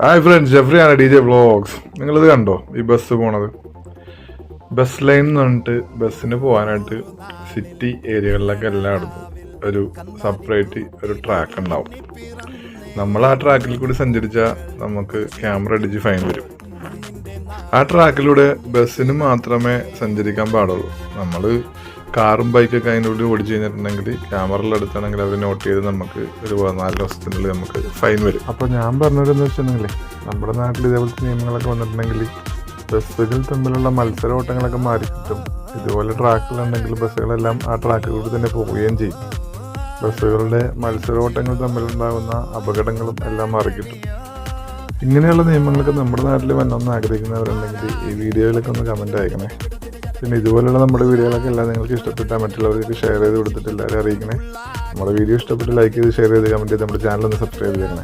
Hi friends, ജെഫ്രിയാണ് DJ vlogs. നിങ്ങളിത് കണ്ടോ ഈ ബസ് പോണത്? ബസ് ലൈൻ എന്ന് പറഞ്ഞിട്ട് ബസ്സിന് പോകാനായിട്ട് സിറ്റി ഏരിയകളിലൊക്കെ എല്ലായിടത്തും ഒരു സെപ്പറേറ്റ് ഒരു ട്രാക്ക് ഉണ്ടാവും. നമ്മൾ ആ ട്രാക്കിൽ കൂടി സഞ്ചരിച്ചാൽ നമുക്ക് ക്യാമറ അടിച്ച് ഫൈൻ വരും. ആ ട്രാക്കിലൂടെ ബസ്സിന് മാത്രമേ സഞ്ചരിക്കാൻ പാടുള്ളൂ. നമ്മൾ കാറും ബൈക്കൊക്കെ അതിനുള്ളിൽ ഓടിച്ചു കഴിഞ്ഞിട്ടുണ്ടെങ്കിൽ ക്യാമറയിൽ എടുത്താണെങ്കിൽ അവർ നോട്ട് ചെയ്ത് നമുക്ക് ഒരു 4 ദിവസത്തിനുള്ളിൽ നമുക്ക് ഫൈൻ വരും. അപ്പോൾ ഞാൻ പറഞ്ഞതെന്ന് വെച്ചിട്ടുണ്ടെങ്കിൽ നമ്മുടെ നാട്ടിൽ ഇതേപോലത്തെ നിയമങ്ങളൊക്കെ വന്നിട്ടുണ്ടെങ്കിൽ ബസ്സുകൾ തമ്മിലുള്ള മത്സരോട്ടങ്ങളൊക്കെ മാറി കിട്ടും. ഇതുപോലെ ട്രാക്കിലുണ്ടെങ്കിൽ ബസ്സുകളെല്ലാം ആ ട്രാക്കിലൂടെ തന്നെ പോവുകയും ചെയ്യും. ബസ്സുകളുടെ മത്സരോട്ടങ്ങൾ തമ്മിലുണ്ടാകുന്ന അപകടങ്ങളും എല്ലാം മാറി കിട്ടും. ഇങ്ങനെയുള്ള നിയമങ്ങളൊക്കെ നമ്മുടെ നാട്ടിൽ വരണമെന്ന് ആഗ്രഹിക്കുന്നവരുണ്ടെങ്കിൽ ഈ വീഡിയോയിലൊക്കെ ഒന്ന് കമൻറ്റ് അയക്കണേ. പിന്നെ ഇതുപോലുള്ള നമ്മുടെ വീഡിയോകളൊക്കെ എല്ലാം നിങ്ങൾക്ക് ഇഷ്ടപ്പെട്ടാൽ മറ്റുള്ളവർക്ക് ഷെയർ ചെയ്ത് കൊടുത്തിട്ട് എല്ലാവരും അറിയിക്കണേ. നമ്മുടെ വീഡിയോ ഇഷ്ടപ്പെട്ട് ലൈക്ക് ചെയ്ത് ഷെയർ ചെയ്ത് കമൻറ്റ് ചെയ്ത് നമ്മുടെ ചാനൽ ഒന്ന് സബ്സ്ക്രൈബ് ചെയ്യണേ.